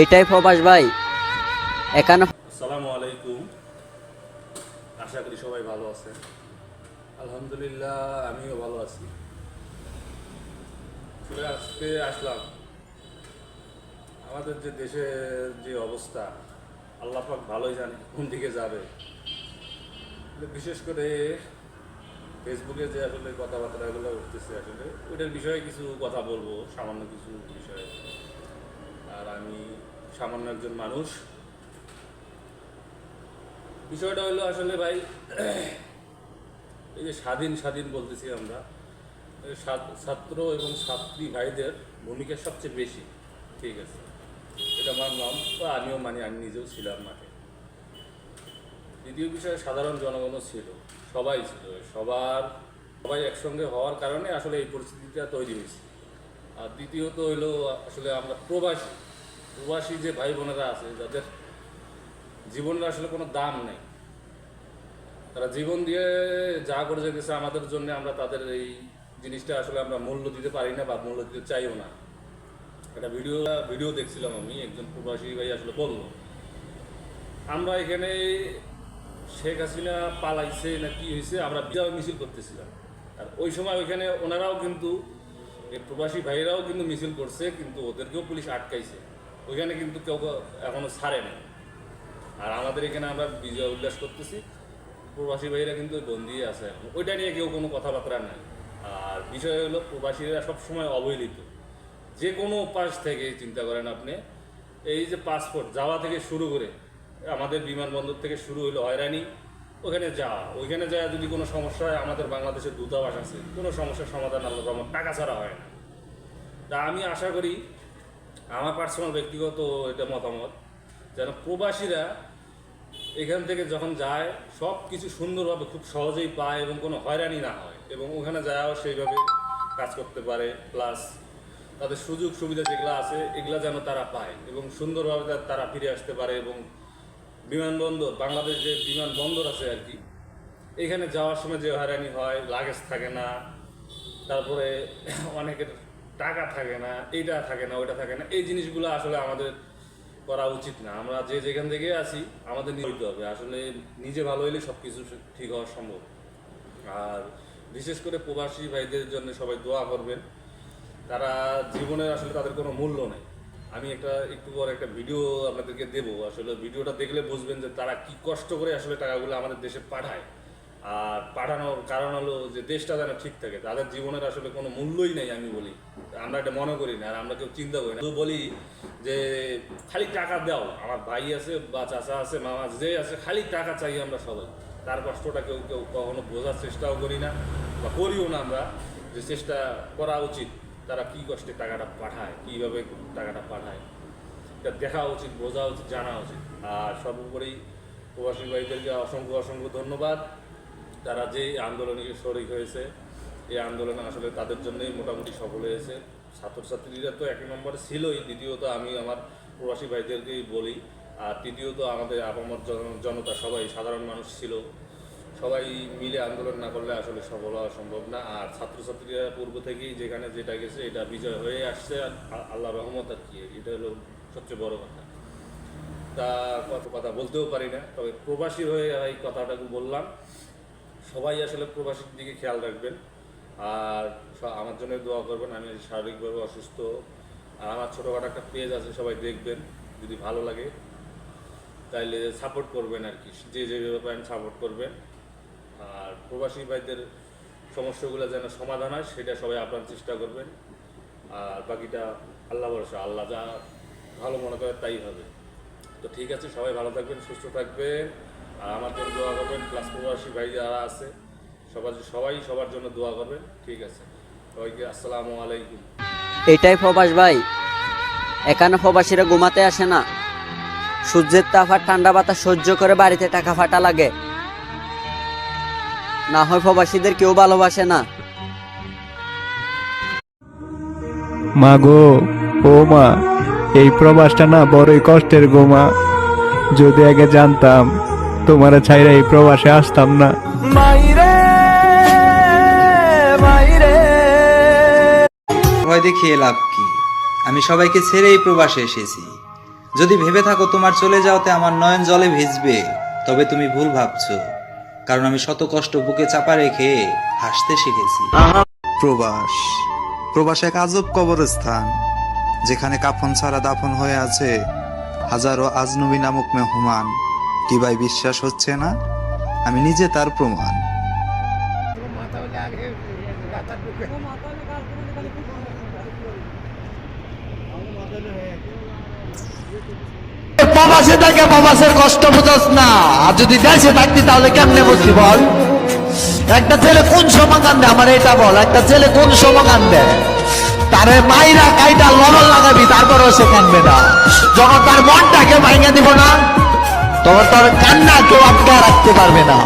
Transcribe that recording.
এটাই প্রবাস ভাই। এখানে আসসালামু আলাইকুম, আশা করি সবাই ভালো আছেন। আলহামদুলিল্লাহ আমিও ভালো আছি। চলে আজকে আসলাম আমাদের যে দেশের যে অবস্থা, আল্লাহ পাক ভালোই জানে কোন দিকে যাবে। বিশেষ করে ফেসবুকে যে আসলে কথাবার্তাগুলো উঠতেছে, আসলে ওইটার বিষয়ে কিছু কথা বলবো, সামান্য কিছু বিষয়ে। আর আমি সামান্য একজন মানুষ। বিষয়টা হলো আসলে ভাই, এই যে স্বাধীন স্বাধীন বলতেছি আমরা, ছাত্র এবং ছাত্রী ভাইদের ভূমিকা সবচেয়ে বেশি। ঠিক আছে, এটা মানলাম, বা আমিও মানি, আমি নিজেও ছিলাম মাঠে। দ্বিতীয় বিষয়ে সাধারণ জনগণও ছিল, সবাই ছিল, সবাই একসঙ্গে হওয়ার কারণে আসলে এই পরিস্থিতিটা তৈরি হয়েছে। আর দ্বিতীয়ত হইলো আসলে আমরা প্রবাসী যে ভাই বোনেরা আছে, যাদের জীবনের আসলে কোনো দাম নেই, তারা জীবন দিয়ে যা করে যেতেছে আমাদের জন্য, আমরা তাদের এই জিনিসটা আসলে আমরা মূল্য দিতে পারি না বা মূল্য দিতে চাইও না। একটা ভিডিও দেখছিলাম আমি, একজন প্রবাসী ভাই আসলে বললো, আমরা এখানে শেখ হাসিনা পালাইছে না কি হয়েছে, আমরা বিজয় মিছিল করতেছিলাম। আর ওই সময় ওইখানে ওনারাও কিন্তু, এই প্রবাসী ভাইরাও কিন্তু মিছিল করছে, কিন্তু ওদেরকেও পুলিশ আটকাইছে। ওইখানে কিন্তু কেউ এখনো ছাড়ে না। আর আমাদের এখানে আমরা বিজয় উল্লাস করতেছি, প্রবাসী ভাইরা কিন্তু বন্দি আছে এখন, ওইটা নিয়ে কেউ কোনো কথাবার্তা নাই। আর বিষয় হলো, প্রবাসীরা সবসময় অবহেলিত। যে কোনো পাশ থেকে চিন্তা করেন আপনি, এই যে পাসপোর্ট যাওয়া থেকে শুরু করে, আমাদের বিমানবন্দর থেকে শুরু হলো হয়রানি, ওখানে যাওয়া, ওইখানে যাওয়া যদি কোনো সমস্যা হয়, আমাদের বাংলাদেশের দূতাবাস আছে, কোনো সমস্যার সমাধান আল্লাহ রহমত টাকা ছাড়া হয় না। তা আমি আশা করি, আমার পার্সোনাল ব্যক্তিগত এটা মতামত, যেন প্রবাসীরা এখান থেকে যখন যায় সব কিছু সুন্দরভাবে খুব সহজেই পায় এবং কোনো হয়রানি না হয়, এবং ওখানে যাওয়াও সেইভাবে কাজ করতে পারে, প্লাস তাদের সুযোগ সুবিধা যেগুলো আছে এগুলা যেন তারা পায় এবং সুন্দরভাবে তারা ফিরে আসতে পারে। এবং বিমানবন্দর, বাংলাদেশ যে বিমানবন্দর আছে আর কি, এখানে যাওয়ার সময় যে হয়রানি হয়, লাগেজ থাকে না, তারপরে অনেকের টাকা থাকে না, এইটা থাকে না, ওইটা থাকে না, এই জিনিসগুলো আসলে আমাদের করা উচিত না। আমরা যে যেখান থেকে আসি আমাদের নিতে হবে, আসলে নিজে ভালো হইলে সব কিছু ঠিক হওয়া সম্ভব। আর বিশেষ করে প্রবাসী ভাইদের জন্য সবাই দোয়া করবেন। তারা জীবনের আসলে তাদের কোনো মূল্য নেই। আমি একটু পর একটা ভিডিও আপনাদেরকে দেবো, আসলে ভিডিওটা দেখলে বুঝবেন যে তারা কি কষ্ট করে আসলে টাকাগুলো আমাদের দেশে পাঠায়। আর পাঠানোর কারণ হলো যে দেশটা যেন ঠিক থাকে, তাদের জীবনের আসলে কোনো মূল্যই নেই আমি বলি, আমরা এটা মনে করি না, আর আমরা কেউ চিন্তা করি না। শুধু বলি যে খালি টাকা দাও, আমার ভাই আছে বা চাচা আছে, মামা যে আছে, খালি টাকা চাই আমরা সবাই। তার কষ্টটা কেউ কেউ কখনো বোঝার চেষ্টাও করি না বা করিও না আমরা, যে চেষ্টা করা উচিত তারা কী কষ্টে টাকাটা পাঠায়, কীভাবে টাকাটা পাঠায়, এটা দেখা উচিত, বোঝা উচিত, জানা উচিত। আর সর্বোপরি প্রবাসী ভাইদেরকে অসংখ্য অসংখ্য ধন্যবাদ। তারা যে আন্দোলনে শরিক হয়েছে, এই আন্দোলনে আসলে তাদের জন্যই মোটামুটি সফল হয়েছে। ছাত্রছাত্রীরা তো এক নম্বরে ছিলই, দ্বিতীয়ত আমি আমার প্রবাসী ভাইদেরকেই বলি, আর তৃতীয়ত আমাদের আপামর জনতা, সবাই সাধারণ মানুষ ছিল। সবাই মিলে আন্দোলন না করলে আসলে সফল হওয়া সম্ভব না। আর ছাত্রছাত্রীরা পূর্ব থেকেই যেখানে যেটা গেছে এটা বিজয় হয়ে আসছে, আল্লাহ রহমত আর কি, এটা হলো সবচেয়ে বড় কথা। তা কত কথা বলতেও পারি না, তবে প্রবাসী হয়ে এই কথাটাকে বললাম। সবাই আসলে প্রবাসীর দিকে খেয়াল রাখবেন, আর আমার জন্য দোয়া করবেন। আমি শারীরিকভাবে অসুস্থ, আর আমার ছোটোখাটো একটা পেজ আছে, সবাই দেখবেন, যদি ভালো লাগে তাইলে সাপোর্ট করবেন আর কি, যে যেভাবে পারেন সাপোর্ট করবেন। আর প্রবাসী ভাইদের সমস্যাগুলো যেন সমাধান হয় সেটা সবাই আপনার চেষ্টা করবেন। আর বাকিটা আল্লাহ ভরসা, আল্লাহ যা ভালো মনে করে তাই হবে। তো ঠিক আছে, সবাই ভালো থাকবেন, সুস্থ থাকবেন, আর আমার জন্য দোয়া করবেন। প্লাস প্রবাসী ভাই যারা আছে সবাই সবার জন্য দোয়া করবেন। ঠিক আছে, সবাইকে আসসালামু আলাইকুম। এটাই প্রবাস ভাই। এখানে প্রবাসীরা ঘুমাতে আসে না, সূর্যের তাপ আর ঠান্ডা বাতাস সহ্য করে বাড়িতে টাকা ফাটা লাগে, না হয় প্রবাসীদের কেউ ভালোবাসে না। মা গো, ও মা, এই প্রবাসটা না বড়ই কষ্টের গো মা। যদি আগে জানতাম তোমার ছাইরা এই প্রবাসে আসতাম না। ভয় দেখিয়ে লাভ কি? আমি সবাইকে ছেড়ে এই প্রবাসে এসেছি। যদি ভেবে থাকো তোমার চলে যাওয়াতে আমার নয়ন জলে ভিজবে, তবে তুমি ভুল ভাবছো, কারণ আমি শত কষ্ট বুকে চাপা রেখে হাসতে শিখেছি। প্রবাস, প্রবাস এক আজব কবরস্থান, যেখানে কাফন ছাড়া দাফন হয়ে আছে হাজারো আজনবী নামক মেহমান। কি ভাই বিশ্বাস হচ্ছে না? আমি নিজে তার প্রমাণ। প্রবাসে থাকে প্রবাসের কষ্ট বুঝাস না, আর যদি দেশে থাকতি তাহলে কেমনে বুঝতি বল? একটা ছেলে কোন সময় কান্দে আমার এটা বল, একটা ছেলে কোন সময় কান্দে? তারে মাইরা কাইটা লবণ লাগাবি তারপরও সে কানবে না। যখন তার মনটাকে ভাঙে দিব না, তখন তার কান্না কেউ আটকে রাখতে পারবে না।